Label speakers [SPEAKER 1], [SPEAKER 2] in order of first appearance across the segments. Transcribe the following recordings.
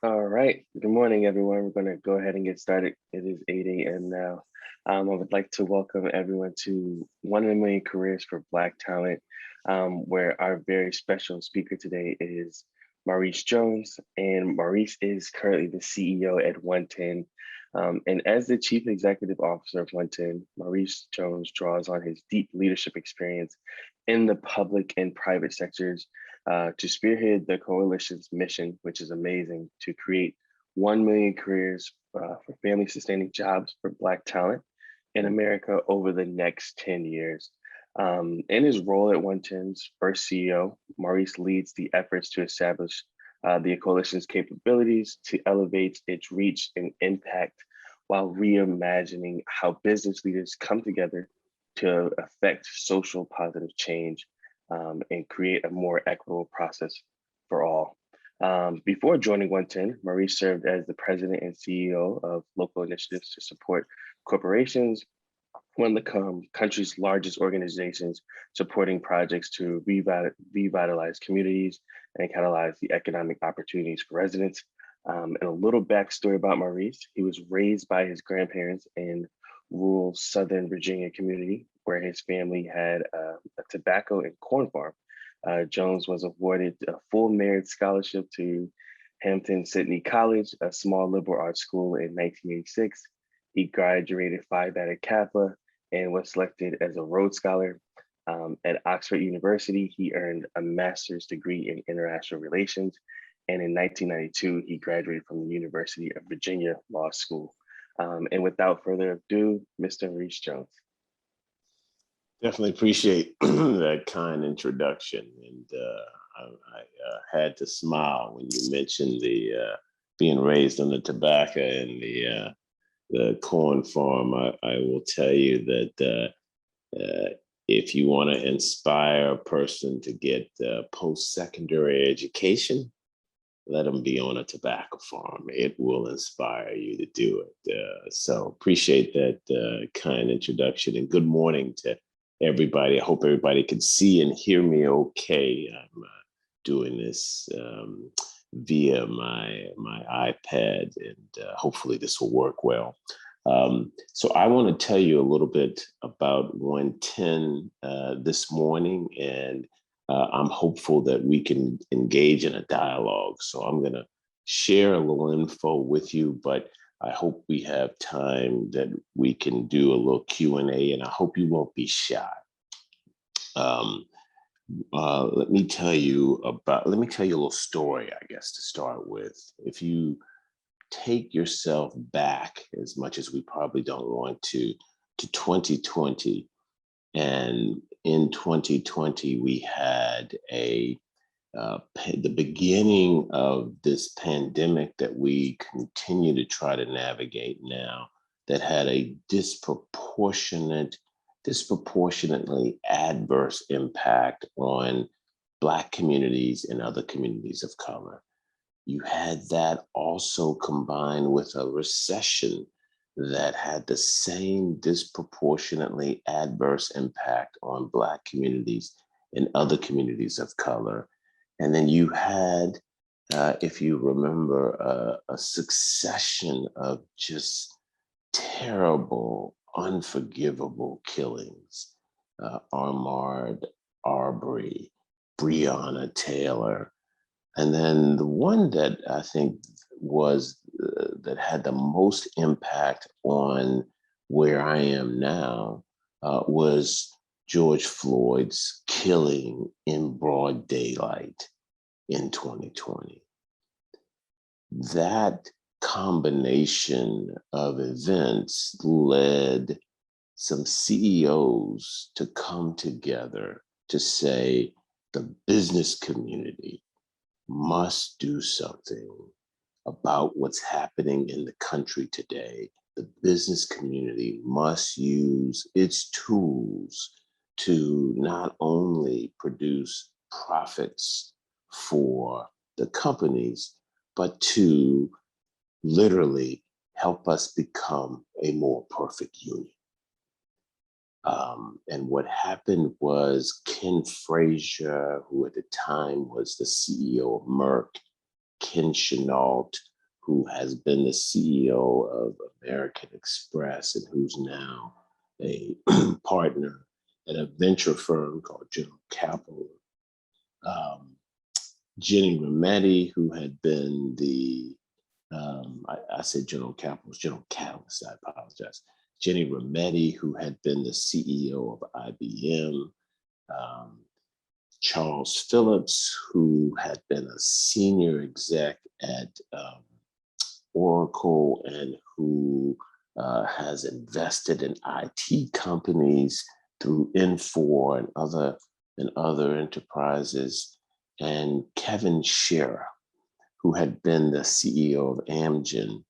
[SPEAKER 1] All right. Good morning, everyone. We're going to go ahead and get started. It is 8 a.m. now. I would like to welcome everyone to 1 in a Million Careers for Black Talent, where our very special speaker today is Maurice Jones. And Maurice is currently the CEO at 110. And as the Chief Executive Officer of 110, Maurice Jones draws on his deep leadership experience in the public and private sectors to spearhead the coalition's mission, which is amazing, to create 1 million careers for family sustaining jobs for Black talent in America over the next 10 years. In his role at 110's first CEO, Maurice leads the efforts to establish the coalition's capabilities to elevate its reach and impact while reimagining how business leaders come together to affect social positive change and create a more equitable process for all. Before joining 110, Maurice served as the president and CEO of local initiatives to support corporations, one of the country's largest organizations supporting projects to revitalize communities and catalyze the economic opportunities for residents. And a little backstory about Maurice: he was raised by his grandparents in rural Southern Virginia community where his family had a tobacco and corn farm. Jones was awarded a full merit scholarship to Hampton Sydney College, a small liberal arts school, in 1986. He graduated Phi Beta Kappa and was selected as a Rhodes Scholar. At Oxford University, he earned a master's degree in international relations. And in 1992, he graduated from the University of Virginia Law School. And without further ado, Mr. Maurice Jones.
[SPEAKER 2] Definitely appreciate that kind introduction. And I had to smile when you mentioned the being raised on the tobacco and the corn farm. I will tell you that if you want to inspire a person to get post-secondary education, let them be on a tobacco farm. It will inspire you to do it. So appreciate that kind introduction, and good morning to everybody. I hope everybody can see and hear me okay. I'm doing this via my iPad, and hopefully this will work well. So I want to tell you a little bit about 110 this morning, and I'm hopeful that we can engage in a dialogue. So I'm going to share a little info with you, but I hope we have time that we can do a little Q&A, and I hope you won't be shy. Let me tell you a little story, I guess, to start with. If you take yourself back, as much as we probably don't want to 2020, and in 2020, we had the beginning of this pandemic that we continue to try to navigate now, that had a disproportionately adverse impact on Black communities and other communities of color. You had that also combined with a recession that had the same disproportionately adverse impact on Black communities and other communities of color. And then you had, if you remember, a succession of just terrible, unforgivable killings. Ahmaud Arbery, Breonna Taylor. And then the one that I think was that had the most impact on where I am now was George Floyd's killing in broad daylight in 2020. That combination of events led some CEOs to come together to say the business community must do something about what's happening in the country today. The business community must use its tools to not only produce profits for the companies, but to literally help us become a more perfect union. And what happened was Ken Frazier, who at the time was the CEO of Merck, Ken Chenault, who has been the CEO of American Express and who's now a partner at a venture firm called General Capital. Jenny Rometty, who had been the, I said General Capital, General Catalyst, I apologize. Jenny Rometty, who had been the CEO of IBM. Charles Phillips, who had been a senior exec at Oracle and who has invested in IT companies through Infor and other enterprises, and Kevin Scherer, who had been the CEO of Amgen.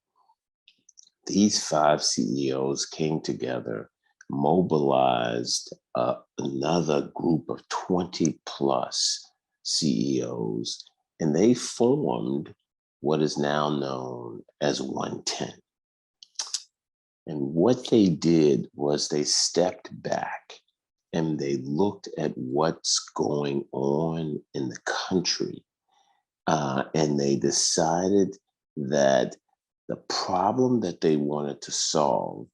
[SPEAKER 2] These 5 CEOs came together, mobilized another group of 20 plus CEOs, and they formed what is now known as 110. And what they did was they stepped back and they looked at what's going on in the country. And they decided that the problem that they wanted to solve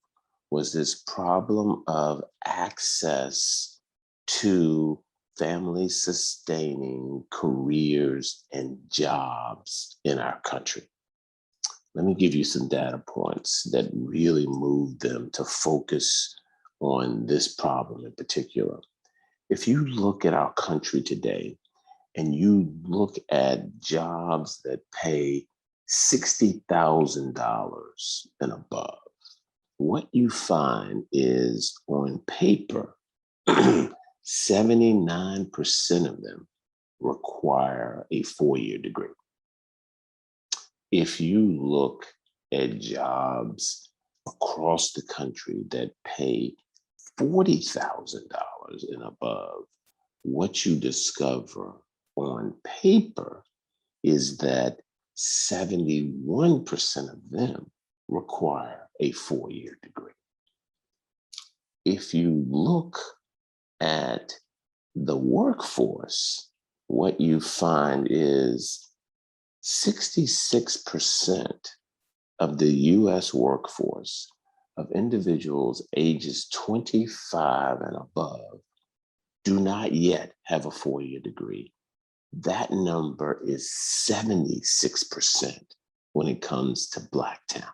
[SPEAKER 2] was this problem of access to family-sustaining careers and jobs in our country. Let me give you some data points that really moved them to focus on this problem in particular. If you look at our country today and you look at jobs that pay $60,000 and above, what you find is on paper, 79% of them require a 4-year degree. If you look at jobs across the country that pay $40,000 and above, what you discover on paper is that 71% of them require a 4-year degree. If you look at the workforce, what you find is 66% of the US workforce of individuals ages 25 and above do not yet have a 4-year degree. That number is 76% when it comes to Black talent.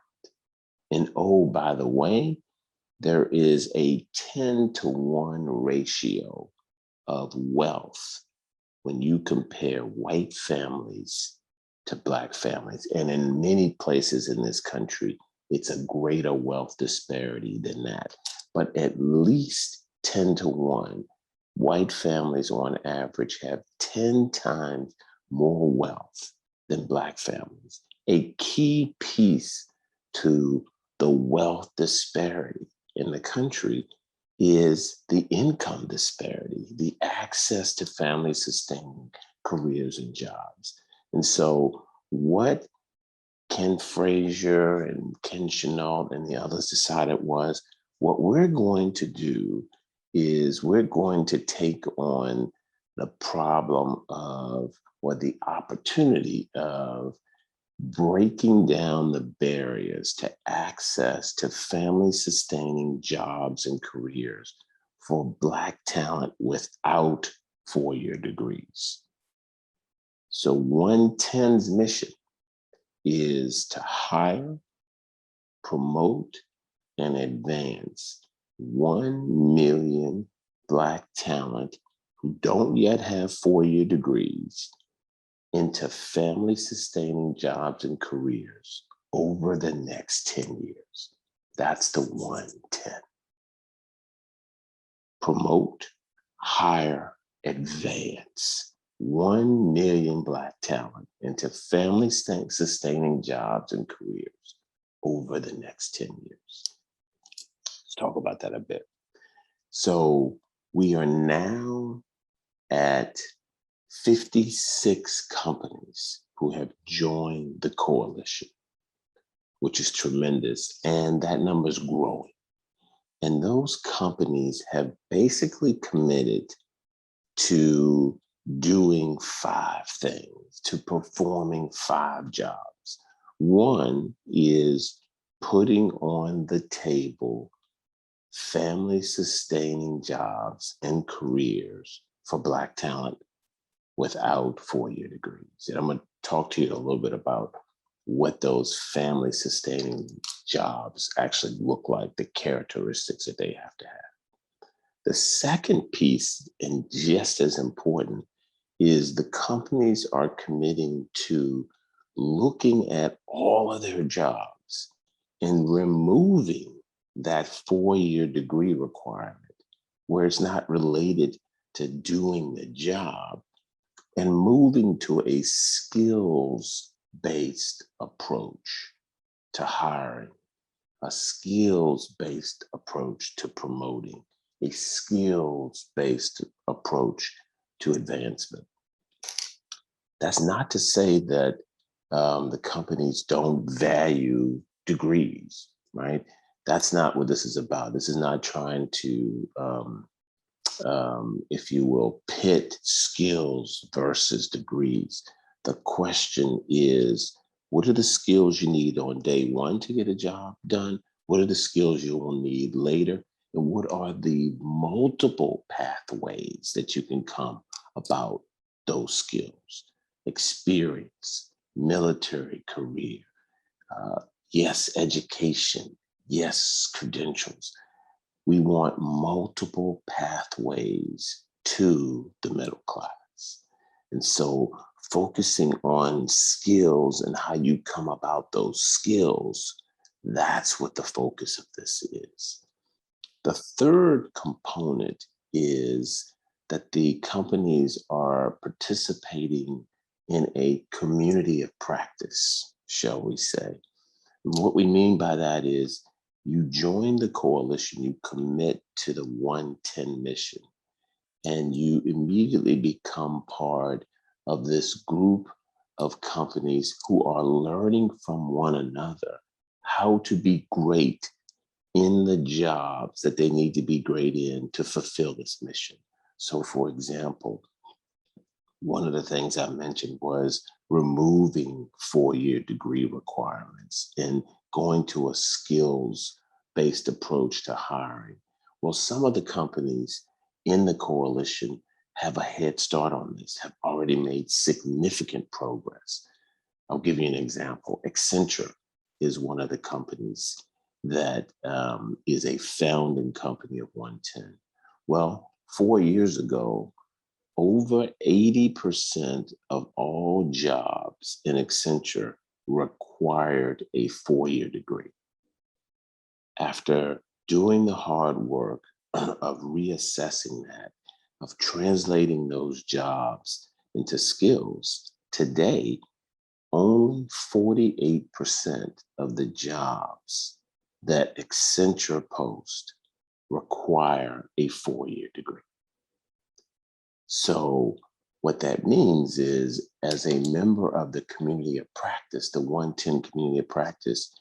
[SPEAKER 2] And oh, by the way, there is a 10-to-1 ratio of wealth when you compare white families to Black families. And in many places in this country, it's a greater wealth disparity than that. But at least 10-to-1, white families on average have 10 times more wealth than Black families. A key piece to the wealth disparity in the country is the income disparity, the access to family-sustaining careers and jobs. And so what Ken Frazier and Ken Chenault and the others decided was, what we're going to do is we're going to take on the problem of, or the opportunity of, breaking down the barriers to access to family-sustaining jobs and careers for Black talent without 4-year degrees. So 110's mission is to hire, promote, and advance 1 million Black talent who don't yet have 4-year degrees into family-sustaining jobs and careers over the next 10 years. That's the 110. Promote, hire, advance 1 million Black talent into family-sustaining jobs and careers over the next 10 years. Let's talk about that a bit. So we are now at 56 companies who have joined the coalition, which is tremendous, and that number is growing. And those companies have basically committed to doing 5 things, to performing 5 jobs. One is putting on the table family sustaining jobs and careers for Black talent without four-year degrees. And I'm going to talk to you a little bit about what those family sustaining jobs actually look like, the characteristics that they have to have. The second piece, and just as important, is the companies are committing to looking at all of their jobs and removing that four-year degree requirement where it's not related to doing the job, and moving to a skills-based approach to hiring, a skills-based approach to promoting, a skills-based approach to advancement. That's not to say that the companies don't value degrees, right? That's not what this is about. This is not trying to, if you will, pit skills versus degrees. The question is, what are the skills you need on day one to get a job done? What are the skills you will need later? And what are the multiple pathways that you can come about those skills? Experience, military career, yes, education, yes, credentials. We want multiple pathways to the middle class. And so focusing on skills and how you come about those skills, that's what the focus of this is. The third component is that the companies are participating in a community of practice, shall we say. And what we mean by that is you join the coalition, you commit to the 110 mission, and you immediately become part of this group of companies who are learning from one another how to be great in the jobs that they need to be great in to fulfill this mission. So for example, one of the things I mentioned was removing four-year degree requirements and going to a skills-based approach to hiring. Well, some of the companies in the coalition have a head start on this, have already made significant progress. I'll give you an example. Accenture is one of the companies that is a founding company of 110. Well, 4 years ago, over 80% of all jobs in Accenture required a four-year degree. After doing the hard work of reassessing that, of translating those jobs into skills, today, only 48% of the jobs that Accenture post require a four-year degree. So what that means is, as a member of the community of practice, the 110 community of practice,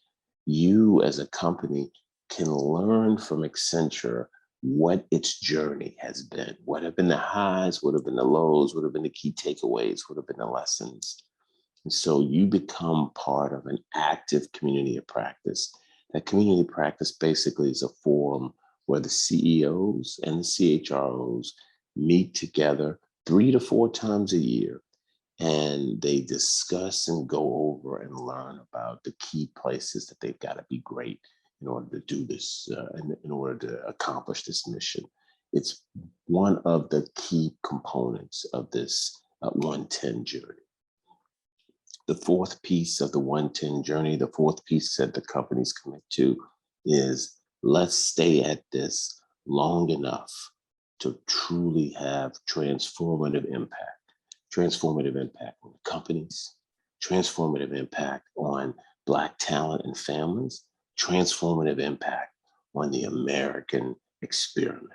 [SPEAKER 2] you as a company can learn from Accenture what its journey has been. What have been the highs, what have been the lows, what have been the key takeaways, what have been the lessons. And so you become part of an active community of practice. That community of practice basically is a forum where the CEOs and the CHROs meet together 3 to 4 times a year, and they discuss and go over and learn about the key places that they've got to be great in order to do this, in order to accomplish this mission. It's one of the key components of this 110 journey. The fourth piece of the 110 journey, the fourth piece that the companies commit to is, let's stay at this long enough to truly have transformative impact on companies, transformative impact on Black talent and families, transformative impact on the American experiment.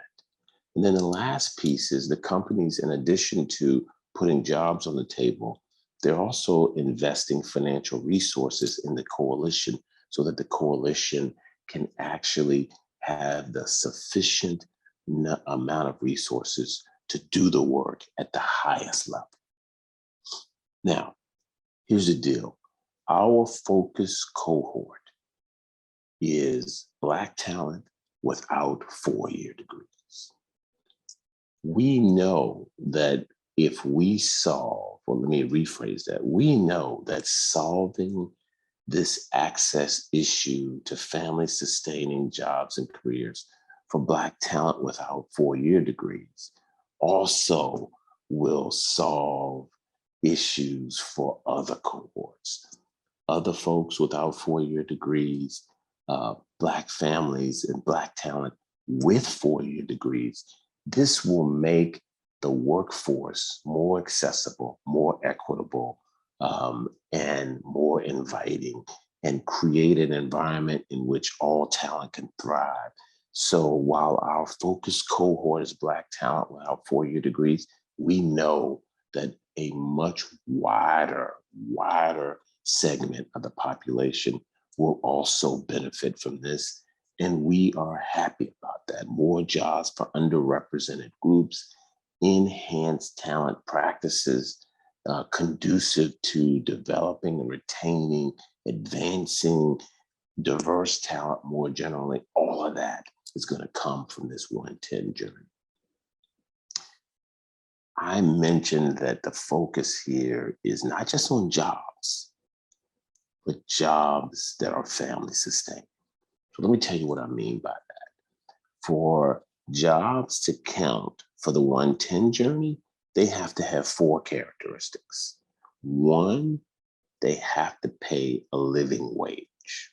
[SPEAKER 2] And then the last piece is the companies, in addition to putting jobs on the table, they're also investing financial resources in the coalition so that the coalition can actually have the sufficient amount of resources to do the work at the highest level. Now, here's the deal. Our focus cohort is Black talent without four-year degrees. We know that if we solve, well, let me rephrase that. We know that solving this access issue to family-sustaining jobs and careers for Black talent without four-year degrees also will solve issues for other cohorts. Other folks without four-year degrees, Black families and Black talent with four-year degrees. This will make the workforce more accessible, more equitable, and more inviting, and create an environment in which all talent can thrive. So while our focus cohort is Black talent without four-year degrees, we know that a much wider segment of the population will also benefit from this. And we are happy about that. More jobs for underrepresented groups, enhanced talent practices, conducive to developing and retaining, advancing diverse talent more generally. All of that is going to come from this 110 journey. I mentioned that the focus here is not just on jobs, but jobs that are family sustaining. So let me tell you what I mean by that. For jobs to count for the 110 journey, they have to have four characteristics. One, they have to pay a living wage.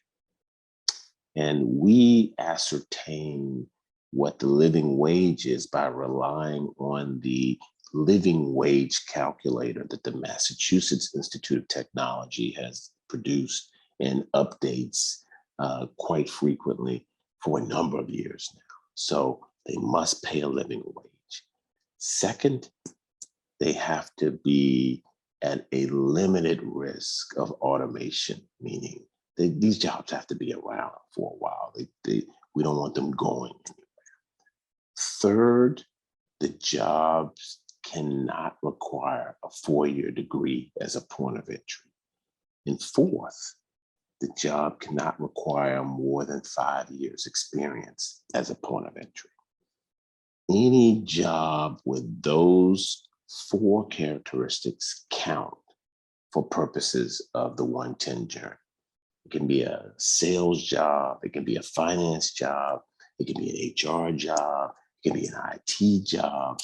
[SPEAKER 2] And we ascertain what the living wage is by relying on the living wage calculator that the Massachusetts Institute of Technology has produced and updates quite frequently for a number of years now. So they must pay a living wage. Second, they have to be at a limited risk of automation, meaning these jobs have to be around for a while. We don't want them going anywhere. Third, the jobs cannot require a four-year degree as a point of entry. And fourth, the job cannot require more than 5 years experience as a point of entry. Any job with those four characteristics count for purposes of the 110 journey. It can be a sales job, it can be a finance job, it can be an HR job, it can be an IT job,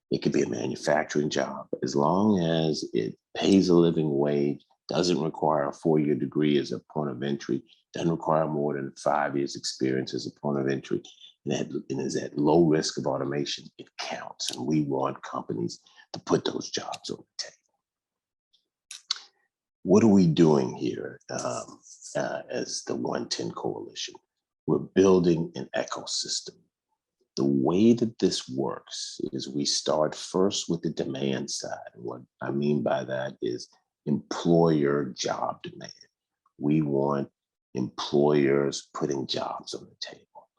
[SPEAKER 2] it could be a manufacturing job. As long as it pays a living wage, doesn't require a four-year degree as a point of entry, doesn't require more than 5 years experience as a point of entry, and is at low risk of automation, it counts. And we want companies to put those jobs on the table. What are we doing here as the 110 Coalition? We're building an ecosystem. The way that this works is we start first with the demand side. What I mean by that is employer job demand. We want employers putting jobs on the table.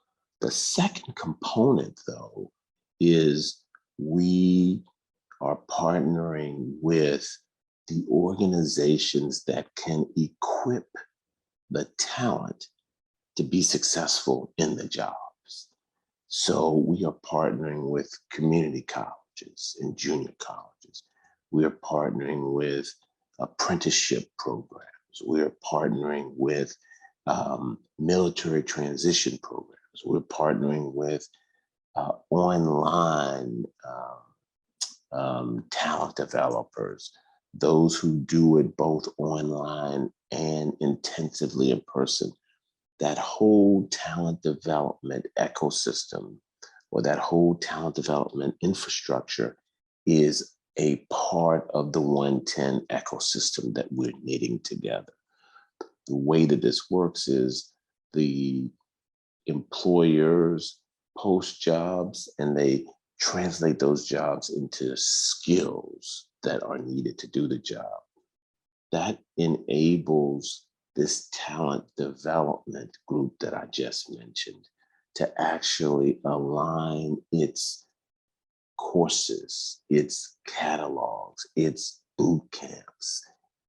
[SPEAKER 2] The second component, though, is we are partnering with the organizations that can equip the talent to be successful in the jobs. So we are partnering with community colleges and junior colleges. We are partnering with apprenticeship programs. We are partnering with military transition programs. We're partnering with online talent developers, those who do it both online and intensively in person. That whole talent development ecosystem, or that whole talent development infrastructure, is a part of the 110 ecosystem that we're knitting together. The way that this works is the employers post jobs and they translate those jobs into skills that are needed to do the job. That enables this talent development group that I just mentioned to actually align its courses, its catalogs, its boot camps,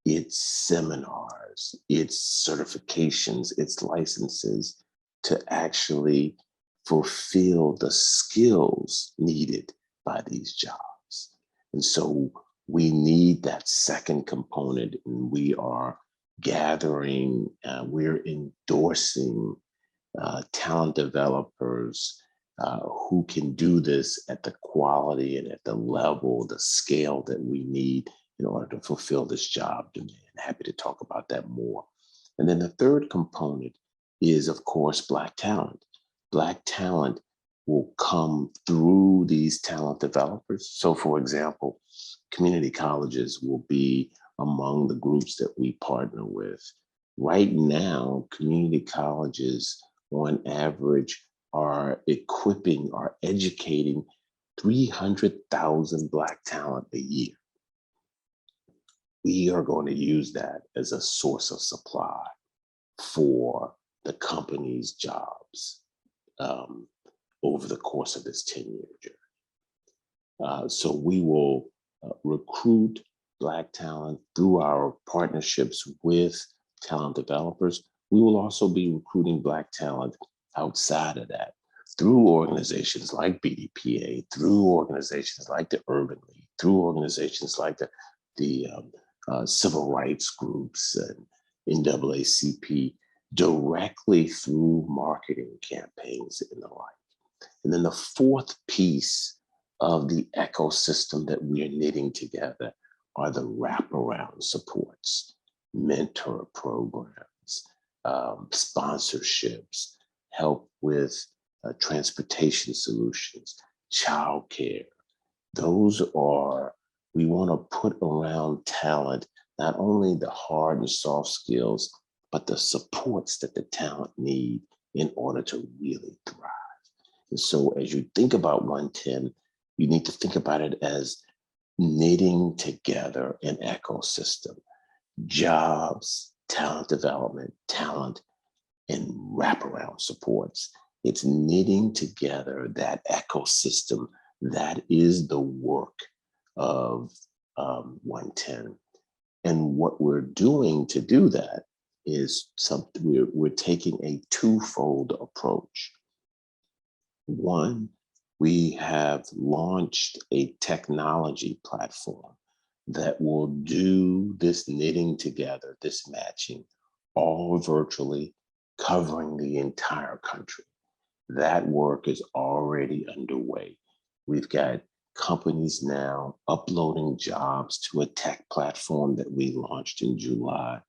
[SPEAKER 2] its seminars, its certifications, its licenses to actually fulfill the skills needed by these jobs. And so we need that second component, and we are gathering, we're endorsing talent developers who can do this at the quality and at the level, the scale that we need in order to fulfill this job demand. Happy to talk about that more. And then the third component is, of course, Black talent. Black talent will come through these talent developers. So, for example, community colleges will be among the groups that we partner with. Right now, community colleges on average are equipping, are educating 300,000 Black talent a year. We are going to use that as a source of supply for the company's jobs over the course of this 10-year journey. So we will recruit Black talent through our partnerships with talent developers. We will also be recruiting Black talent outside of that through organizations like BDPA, through organizations like the Urban League, through organizations like the civil rights groups and NAACP, directly through marketing campaigns and the like. And then the fourth piece of the ecosystem that we are knitting together are the wraparound supports, mentor programs, sponsorships, help with transportation solutions, childcare. Those are, we want to put around talent, not only the hard and soft skills, but the supports that the talent need in order to really thrive. And so as you think about 110, you need to think about it as knitting together an ecosystem, jobs, talent development, talent, and wraparound supports. It's knitting together that ecosystem that is the work of 110. And what we're doing to do that is something, we're taking a twofold approach. One, we have launched a technology platform that will do this knitting together, this matching, all virtually, covering the entire country. That work is already underway. We've got companies now uploading jobs to a tech platform that we launched in July.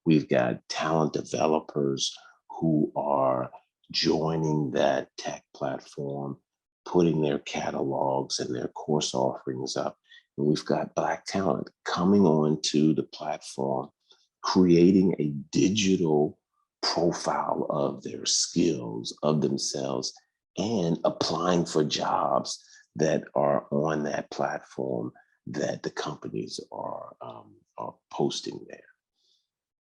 [SPEAKER 2] We've got talent developers who are joining that tech platform, putting their catalogs and their course offerings up. And we've got Black talent coming onto the platform, creating a digital profile of their skills, of themselves, and applying for jobs that are on that platform that the companies are posting there.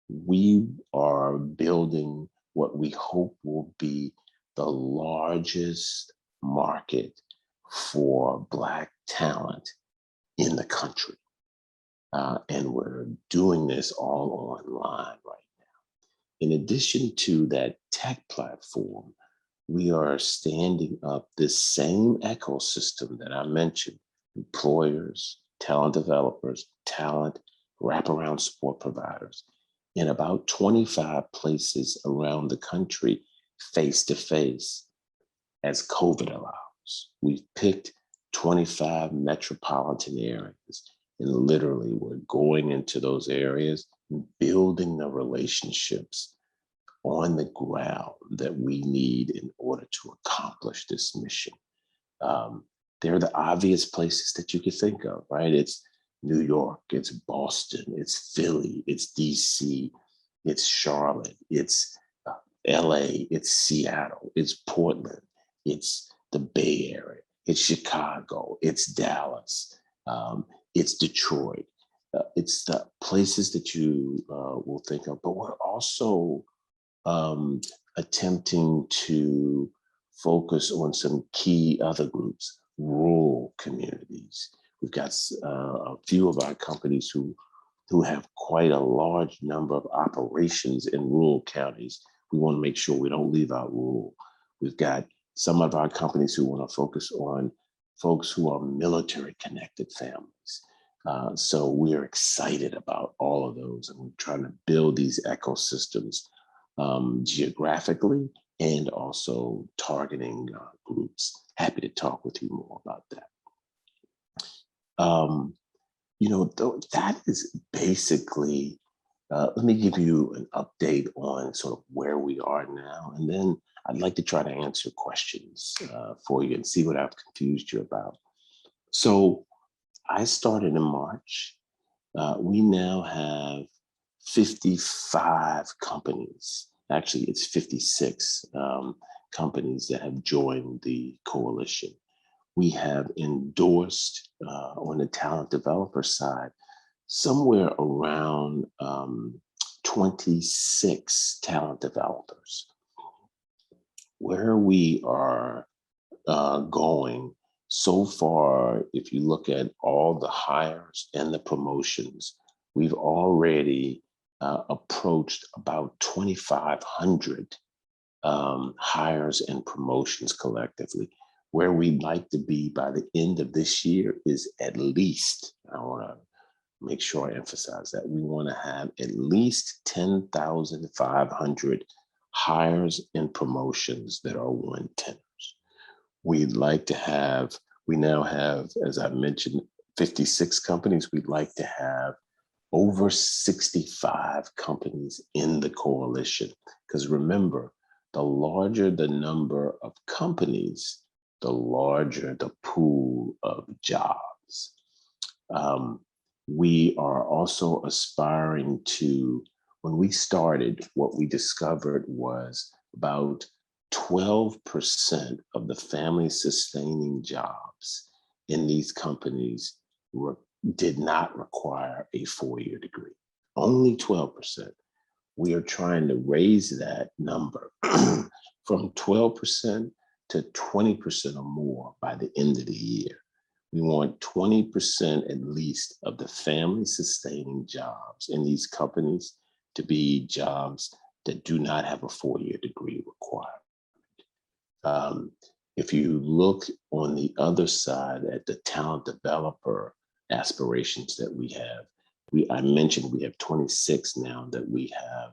[SPEAKER 2] We are building what we hope will be the largest market for Black talent in the country. And we're doing this all online right now. In addition to that tech platform, we are standing up this same ecosystem that I mentioned: employers, talent developers, talent, wraparound support providers, in about 25 places around the country, face to face, as COVID allows. We've picked 25 metropolitan areas, and literally we're going into those areas and building the relationships on the ground that we need in order to accomplish this mission. There are the obvious places that you could think of, right? It's New York, it's Boston, it's Philly, it's DC, it's Charlotte, it's LA, it's Seattle, it's Portland, it's the Bay Area, it's Chicago, it's Dallas, it's Detroit. It's the places that you will think of, but we're also attempting to focus on some key other groups, rural communities. We've got a few of our companies who who have quite a large number of operations in rural counties. We want to make sure we don't leave out rural. We've got some of our companies who want to focus on folks who are military connected families. So we're excited about all of those, and we're trying to build these ecosystems geographically and also targeting groups. Happy to talk with you more about that. That is basically, let me give you an update on sort of where we are now, and then I'd like to try to answer questions for you and see what I've confused you about. So I started in March. We now have 55 companies. Actually, it's 56 companies that have joined the coalition. We have endorsed on the talent developer side somewhere around 26 talent developers. Where we are going so far, if you look at all the hires and the promotions, we've already approached about 2,500 hires and promotions collectively. Where we'd like to be by the end of this year is at least, I want to make sure I emphasize that, we want to have at least 10,500 hires and promotions that are 110ers. We'd like to have, we now have, as I mentioned, 56 companies. We'd like to have over 65 companies in the coalition. Because remember, the larger the number of companies, the larger the pool of jobs. We are also aspiring to, when we started, what we discovered was about 12% of the family sustaining jobs in these companies did not require a 4-year degree. Only 12%. We are trying to raise that number from 12% to 20% or more by the end of the year. We want 20% at least of the family sustaining jobs in these companies to be jobs that do not have a 4-year degree requirement. If you look on the other side at the talent developer aspirations that we have, I mentioned we have 26 now that we have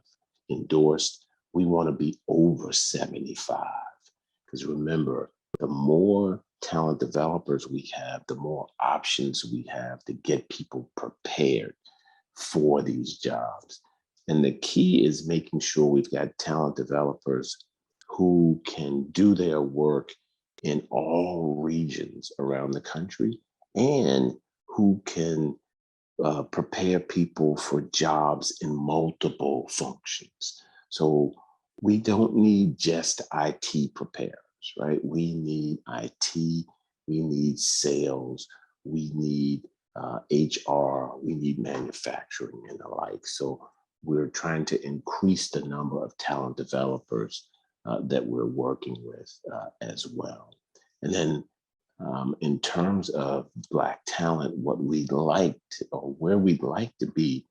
[SPEAKER 2] endorsed. We want to be over 75. Because remember, the more talent developers we have, the more options we have to get people prepared for these jobs. And the key is making sure we've got talent developers who can do their work in all regions around the country and who can prepare people for jobs in multiple functions. So we don't need just IT preparers, right? We need IT, we need sales, we need HR, we need manufacturing and the like. So we're trying to increase the number of talent developers that we're working with as well. And then in terms of Black talent, what we'd like to, or where we'd like to be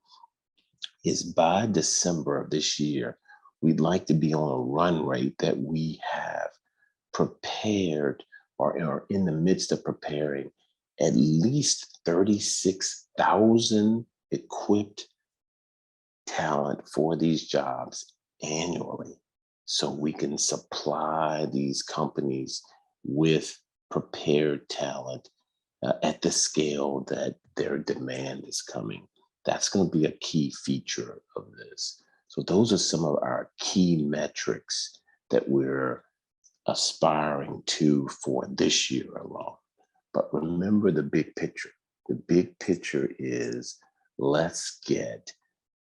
[SPEAKER 2] is by December of this year, we'd like to be on a run rate that we have prepared or are in the midst of preparing at least 36,000 equipped talent for these jobs annually. So we can supply these companies with prepared talent at the scale that their demand is coming. That's going to be a key feature of this. So those are some of our key metrics that we're aspiring to for this year alone. But remember the big picture. The big picture is let's get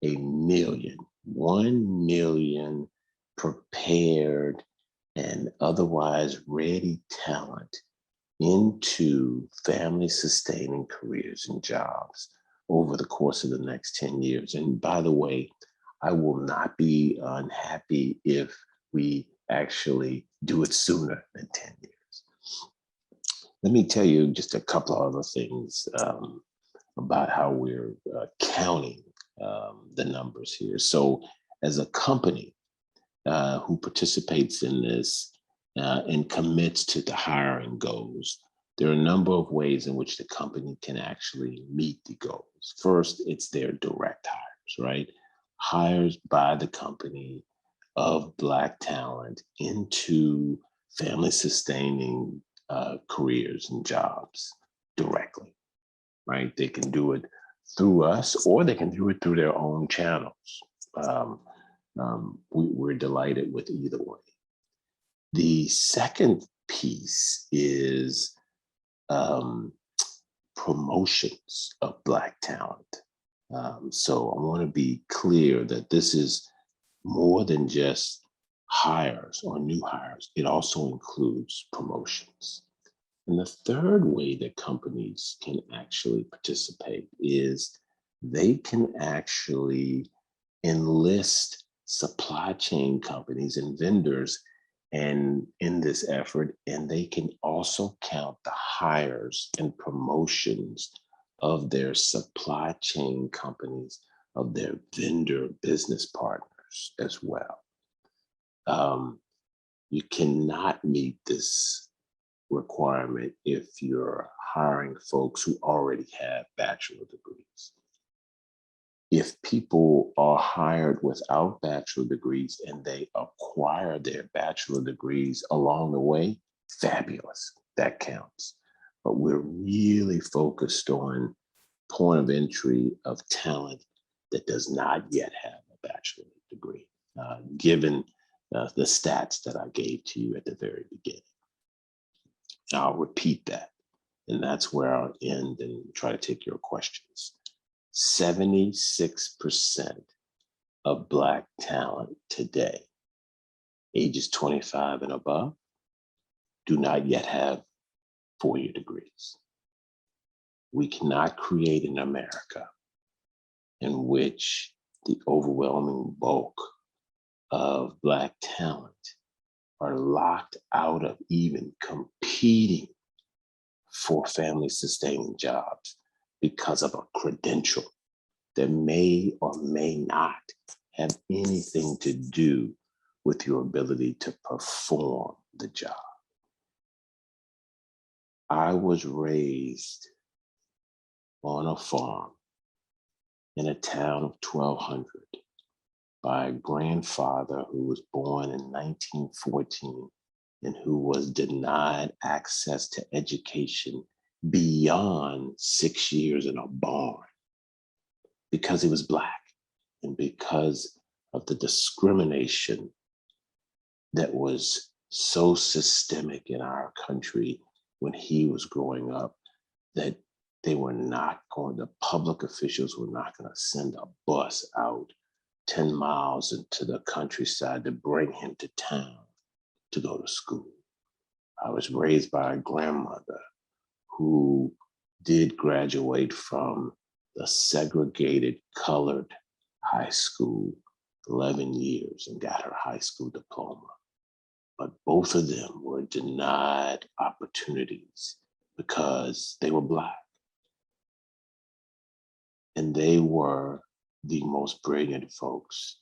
[SPEAKER 2] 1 million prepared and otherwise ready talent into family sustaining careers and jobs over the course of the next 10 years. And by the way, I will not be unhappy if we actually do it sooner than 10 years. Let me tell you just a couple of other things about how we're counting the numbers here. So as a company who participates in this and commits to the hiring goals, there are a number of ways in which the company can actually meet the goals. First, it's their direct hires, right? Hires by the company of Black talent into family sustaining careers and jobs directly, right? They can do it through us or they can do it through their own channels. We're delighted with either way. The second piece is promotions of Black talent. So I want to be clear that this is more than just hires or new hires. It also includes promotions. And the third way that companies can actually participate is they can actually enlist supply chain companies and vendors and in this effort, and they can also count the hires and promotions of their supply chain companies, of their vendor business partners as well. You cannot meet this requirement if you're hiring folks who already have bachelor degrees. If people are hired without bachelor degrees and they acquire their bachelor degrees along the way, fabulous, that counts. But we're really focused on point of entry of talent that does not yet have a bachelor degree, given the stats that I gave to you at the very beginning. I'll repeat that, and that's where I'll end and try to take your questions. 76% of Black talent today, ages 25 and above, do not yet have four-year degrees. We cannot create an America in which the overwhelming bulk of Black talent are locked out of even competing for family sustaining jobs because of a credential that may or may not have anything to do with your ability to perform the job. I was raised on a farm in a town of 1,200 by a grandfather who was born in 1914 and who was denied access to education beyond 6 years in a barn because he was Black and because of the discrimination that was so systemic in our country when he was growing up, that the public officials were not going to send a bus out 10 miles into the countryside to bring him to town to go to school. I was raised by a grandmother who did graduate from the segregated colored high school 11 years and got her high school diploma. But both of them were denied opportunities because they were Black. And they were the most brilliant folks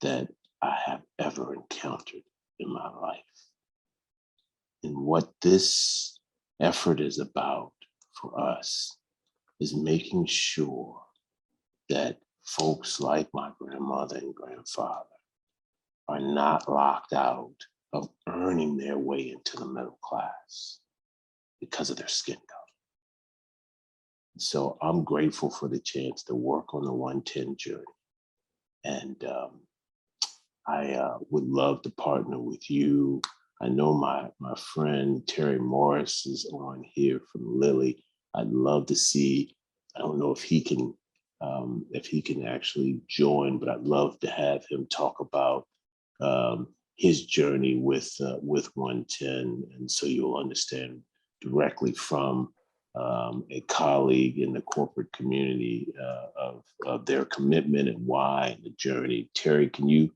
[SPEAKER 2] that I have ever encountered in my life. And what this effort is about for us is making sure that folks like my grandmother and grandfather are not locked out of earning their way into the middle class because of their skin color. So I'm grateful for the chance to work on the 110 journey. And I would love to partner with you. I know my friend Terry Morris is on here from Lilly. I'd love to see, I don't know if he can actually join, but I'd love to have him talk about his journey with 110. And so you'll understand directly from a colleague in the corporate community of their commitment and why and the journey. Terry, can you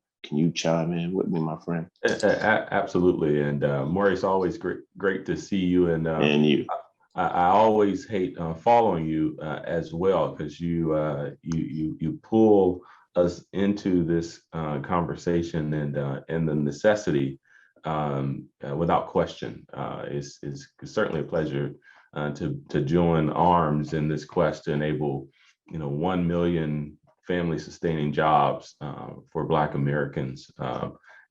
[SPEAKER 2] chime in with me, my friend?
[SPEAKER 3] Absolutely. And Maurice, always great to see you.
[SPEAKER 2] And you.
[SPEAKER 3] I always hate following you as well, because you pull us into this conversation, and the necessity, without question. Is certainly a pleasure to join arms in this quest to enable 1 million family sustaining jobs for Black Americans.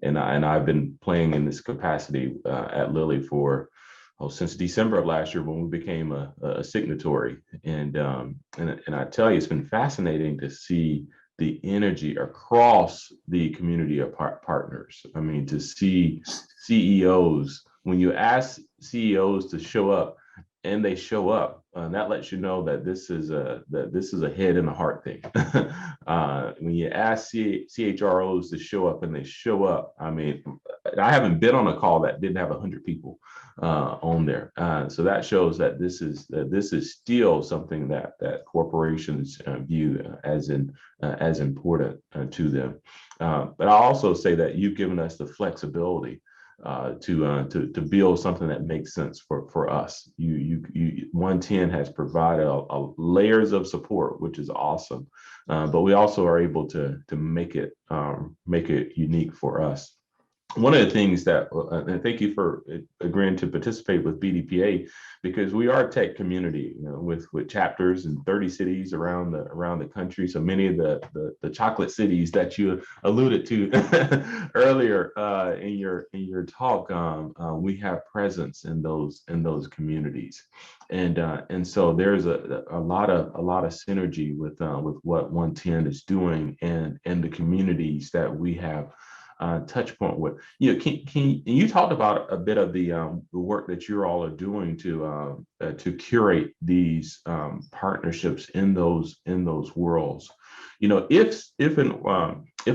[SPEAKER 3] And I've been playing in this capacity at Lilly for since December of last year, when we became a signatory. And I tell you, it's been fascinating to see the energy across the community of partners. I mean, to see CEOs, when you ask CEOs to show up, and they show up, that lets you know that this is a head and a heart thing. When you ask CHROs to show up, and they show up, I mean, I haven't been on a call that didn't have 100 people on there. So that shows that this is still something that corporations view as important to them. But I'll also say that you've given us the flexibility to build something that makes sense for us. 110 has provided layers of support, which is awesome. But we also are able to make it unique for us. One of the things that, and thank you for agreeing to participate with BDPA, because we are a tech community, with chapters in 30 cities around the country. So many of the chocolate cities that you alluded to earlier in your talk, we have presence in those communities, and so there's a lot of synergy with what 110 is doing, and the communities that we have touch point with. You talked about a bit of the work that you all are doing to curate these partnerships in those worlds. If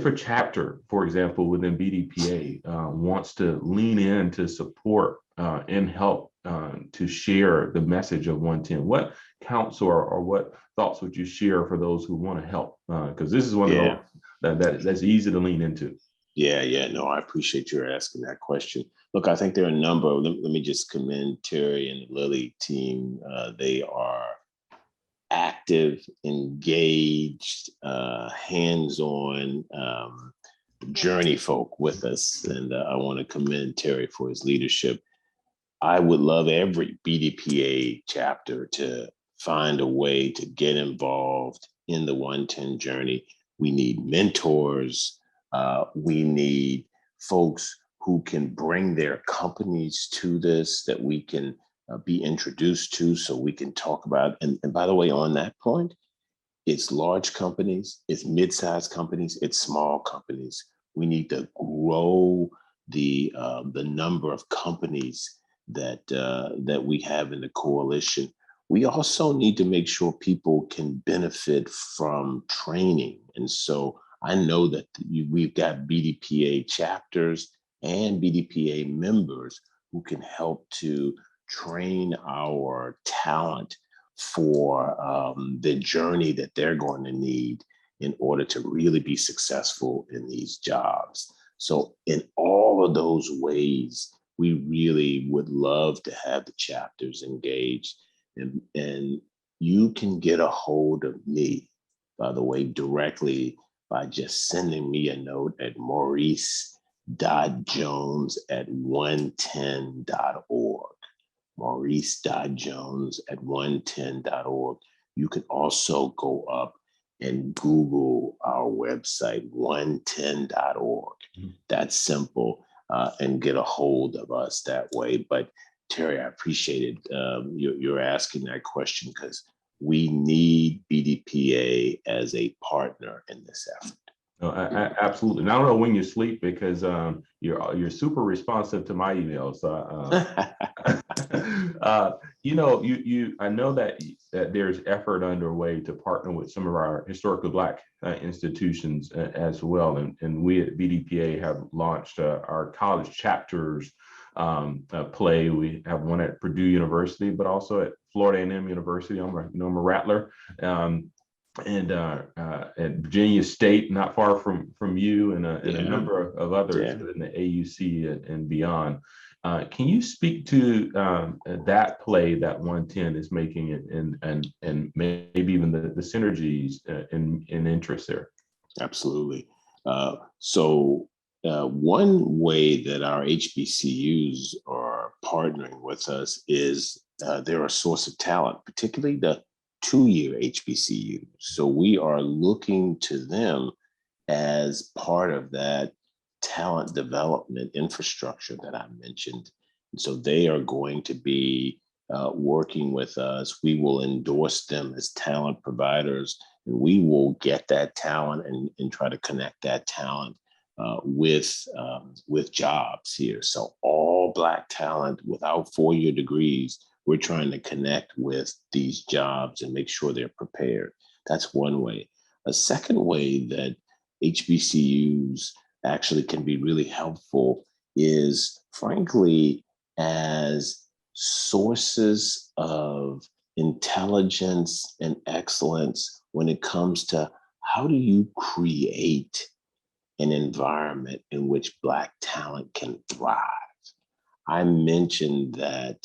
[SPEAKER 3] a chapter, for example, within BDPA wants to lean in to support and help to share the message of 110, what counsel or what thoughts would you share for those who want to help? Because this is one of those that's easy to lean into.
[SPEAKER 2] Yeah, no, I appreciate your asking that question. Look, I think there are a number of them. Let me just commend Terry and the Lilly team. They are active, engaged, hands-on journey folk with us. And I want to commend Terry for his leadership. I would love every BDPA chapter to find a way to get involved in the 110 journey. We need mentors. We need folks who can bring their companies to this, that we can be introduced to, so we can talk about. And by the way, on that point, it's large companies, it's mid-sized companies, it's small companies. We need to grow the number of companies that we have in the coalition. We also need to make sure people can benefit from training. And so I know that we've got BDPA chapters and BDPA members who can help to train our talent for the journey that they're going to need in order to really be successful in these jobs. So in all of those ways, we really would love to have the chapters engaged. And you can get a hold of me, by the way, directly by just sending me a note at maurice.jones@110.org. maurice.jones@110.org. You can also go up and Google our website, 110.org. That's simple, and get a hold of us that way. But Terry, I appreciated you're asking that question, because we need BDPA as a partner in this effort.
[SPEAKER 3] No, absolutely. And I don't know when you sleep, because you're super responsive to my emails. I know that there's effort underway to partner with some of our historically Black institutions as well, and we at BDPA have launched our college chapters play. We have one at Purdue University, but also at Florida A&M University. I'm a Rattler. And at Virginia State, not far from you, and a number of others in the AUC and beyond. Can you speak to that play that 110 is making and maybe even the synergies in interest there?
[SPEAKER 2] Absolutely. One way that our HBCUs are partnering with us is they're a source of talent, particularly the 2-year HBCUs. So we are looking to them as part of that talent development infrastructure that I mentioned. And so they are going to be working with us. We will endorse them as talent providers, and we will get that talent and try to connect that talent with jobs here. So all Black talent without 4-year degrees, we're trying to connect with these jobs and make sure they're prepared. That's one way. A second way that HBCUs actually can be really helpful is, frankly, as sources of intelligence and excellence when it comes to how do you create an environment in which Black talent can thrive. I mentioned that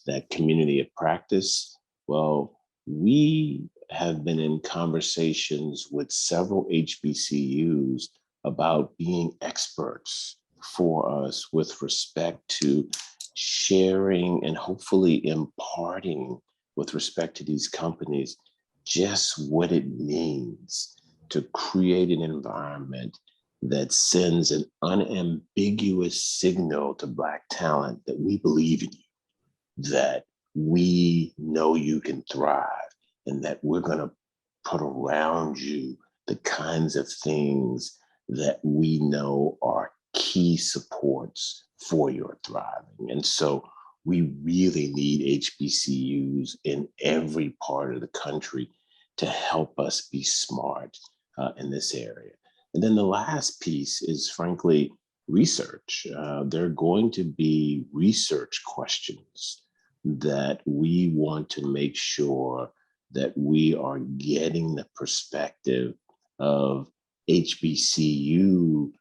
[SPEAKER 2] that community of practice. Well, we have been in conversations with several HBCUs about being experts for us with respect to sharing and hopefully imparting with respect to these companies just what it means to create an environment that sends an unambiguous signal to Black talent that we believe in you, that we know you can thrive, and that we're going to put around you the kinds of things that we know are key supports for your thriving. And so we really need HBCUs in every part of the country to help us be smart in this area. And then the last piece is, frankly, research. There are going to be research questions that we want to make sure that we are getting the perspective of HBCU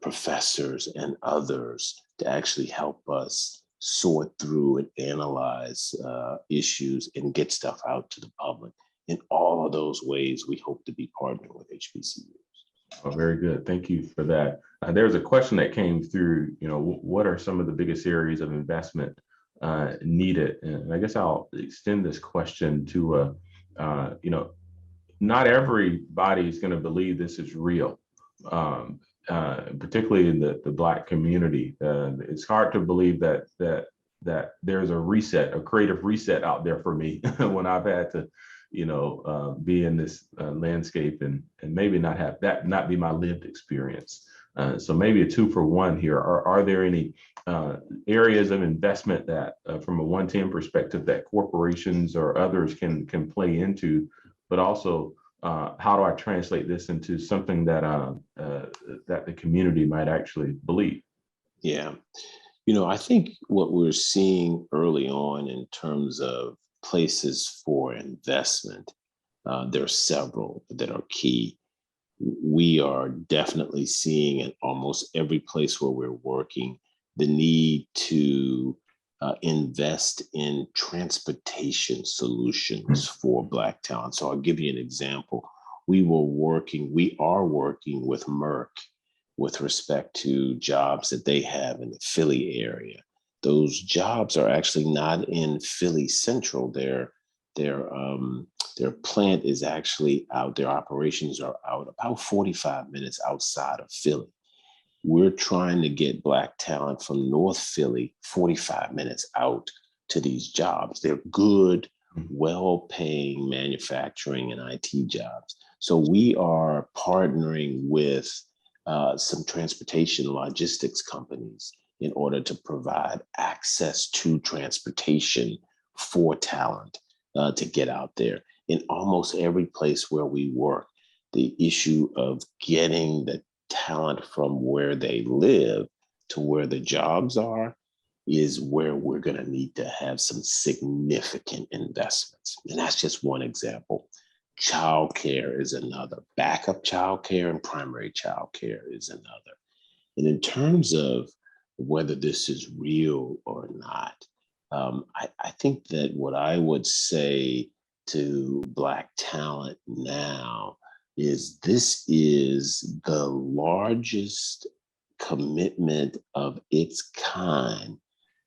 [SPEAKER 2] professors and others to actually help us sort through and analyze issues and get stuff out to the public. In all of those ways, we hope to be partnering with HBCUs.
[SPEAKER 3] Oh, very good. Thank you for that. There's a question that came through, what are some of the biggest areas of investment needed? And I guess I'll extend this question to, not everybody is going to believe this is real, particularly in the Black community. It's hard to believe that there's a creative reset out there for me when I've had to, be in this landscape and maybe not be my lived experience. So maybe a 2-for-1 here. Are there any areas of investment that, from a 110 perspective, that corporations or others can play into, but also how do I translate this into something that that the community might actually believe?
[SPEAKER 2] Yeah, I think what we're seeing early on in terms of places for investment, there are several that are key. We are definitely seeing in almost every place where we're working the need to invest in transportation solutions for Black talent. So I'll give you an example. We are working with Merck with respect to jobs that they have in the Philly area. Those jobs are actually not in Philly Central. Their plant is actually out. Their operations are out about 45 minutes outside of Philly. We're trying to get Black talent from North Philly 45 minutes out to these jobs. They're good, well-paying manufacturing and IT jobs. So we are partnering with some transportation logistics companies in order to provide access to transportation for talent to get out there. In almost every place where we work, the issue of getting the talent from where they live to where the jobs are is where we're going to need to have some significant investments. And that's just one example. Childcare is another. Backup childcare and primary childcare is another. And in terms of whether this is real or not. I think that what I would say to Black talent now is this is the largest commitment of its kind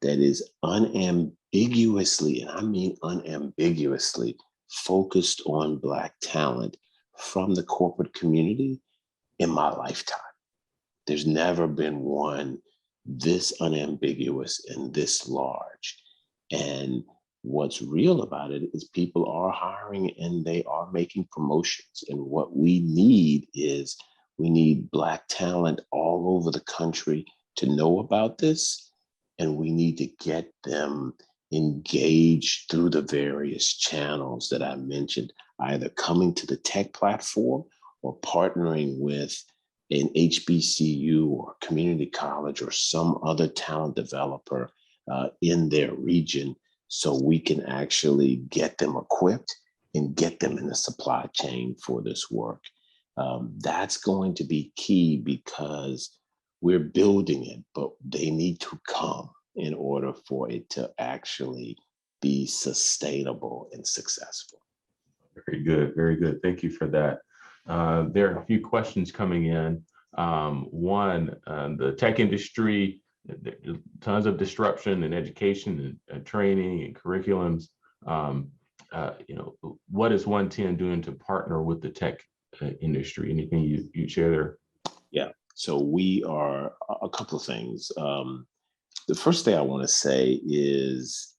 [SPEAKER 2] that is unambiguously, and I mean unambiguously, focused on Black talent from the corporate community in my lifetime. There's never been one this unambiguous and this large. And what's real about it is people are hiring and they are making promotions. And what we need is we need Black talent all over the country to know about this. And we need to get them engaged through the various channels that I mentioned, either coming to the tech platform or partnering with an HBCU or community college or some other talent developer in their region, so we can actually get them equipped and get them in the supply chain for this work. That's going to be key because we're building it, but they need to come in order for it to actually be sustainable and successful.
[SPEAKER 3] Very good, very good. Thank you for that. There are a few questions coming in. One, the tech industry, tons of disruption in education and training and curriculums. What is 110 doing to partner with the tech industry? Anything you share there?
[SPEAKER 2] Yeah, so we are a couple of things. The first thing I want to say is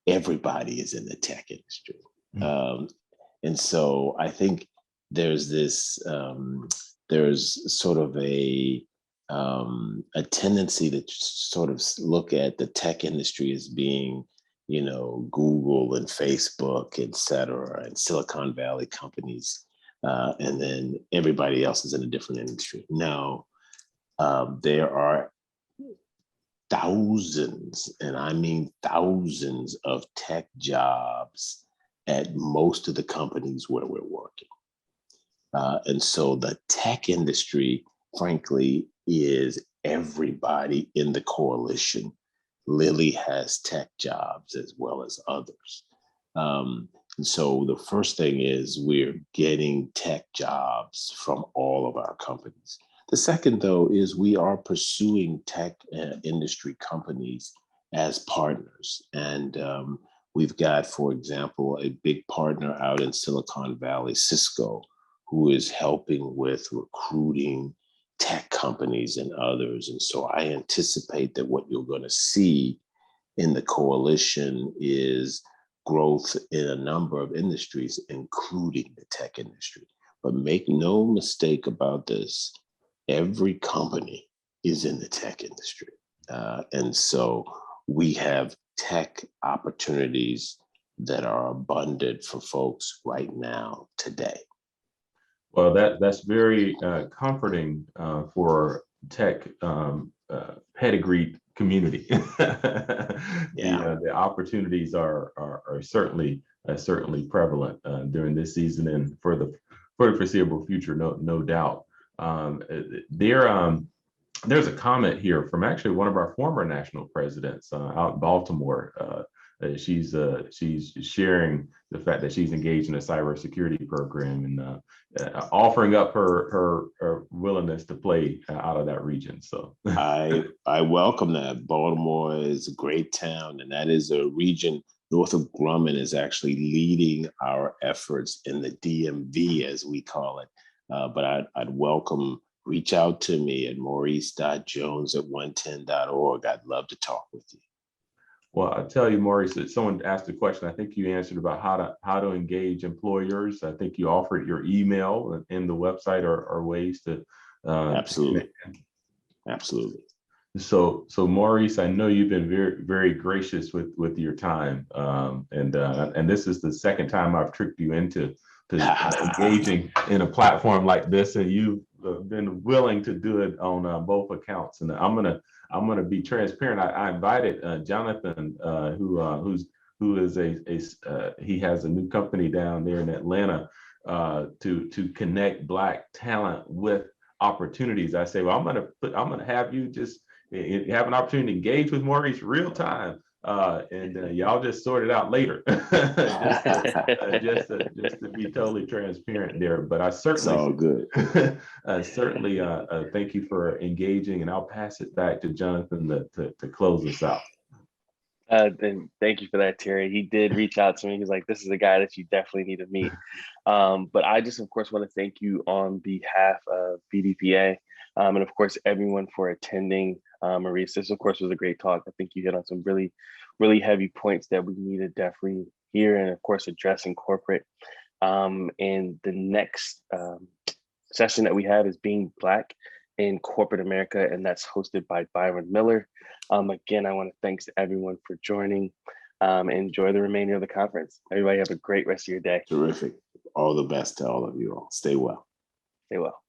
[SPEAKER 2] everybody is in the tech industry. Mm-hmm. And so I think there's this, there's sort of a tendency to sort of look at the tech industry as being, Google and Facebook, et cetera, and Silicon Valley companies. And then everybody else is in a different industry. No, there are thousands, and I mean thousands of tech jobs at most of the companies where we're working. And so the tech industry, frankly, is everybody in the coalition. Lilly has tech jobs as well as others. And so the first thing is we're getting tech jobs from all of our companies. The second, though, is we are pursuing tech industry companies as partners. And we've got, for example, a big partner out in Silicon Valley, Cisco, who is helping with recruiting tech companies and others. And so I anticipate that what you're going to see in the coalition is growth in a number of industries, including the tech industry. But make no mistake about this, every company is in the tech industry. And so we have tech opportunities that are abundant for folks right now, today.
[SPEAKER 3] Well, that's very comforting for tech pedigree community.
[SPEAKER 2] Yeah.
[SPEAKER 3] The opportunities are certainly prevalent during this season and for the foreseeable future, no doubt. There's a comment here from actually one of our former national presidents out in Baltimore. She's sharing the fact that she's engaged in a cybersecurity program and offering up her willingness to play out of that region. So
[SPEAKER 2] I welcome that. Baltimore is a great town, and that is a region north of Grumman is actually leading our efforts in the DMV, as we call it. But I'd welcome, reach out to me at maurice.jones@110.org. I'd love to talk with you.
[SPEAKER 3] Well, I tell you, Maurice, that someone asked a question. I think you answered about how to engage employers. I think you offered your email and the website are ways to.
[SPEAKER 2] Absolutely.
[SPEAKER 3] So Maurice, I know you've been very, very gracious with your time, and this is the second time I've tricked you into engaging in a platform like this, and you've been willing to do it on both accounts. And I'm gonna be transparent. I invited Jonathan, who is he has a new company down there in Atlanta, to connect Black talent with opportunities. I say, well, I'm gonna have you just you have an opportunity to engage with Maurice real time. And y'all just sort it out later. just to be totally transparent there. But I certainly,
[SPEAKER 2] it's all good.
[SPEAKER 3] Certainly thank you for engaging, and I'll pass it back to Jonathan to close us out.
[SPEAKER 1] Then thank you for that, Terry. He did reach out to me. He's like, this is a guy that you definitely need to meet. But I just, of course, want to thank you on behalf of BDPA, and of course, everyone for attending. Maurice, this, of course, was a great talk. I think you hit on some really, really heavy points that we need to definitely hear and, of course, address in corporate. And the next session that we have is Being Black in Corporate America, and that's hosted by Byron Miller. Again, I want to thanks everyone for joining. Enjoy the remainder of the conference. Everybody have a great rest of your day.
[SPEAKER 2] Terrific. All the best to all of you all. Stay well.
[SPEAKER 1] Stay well.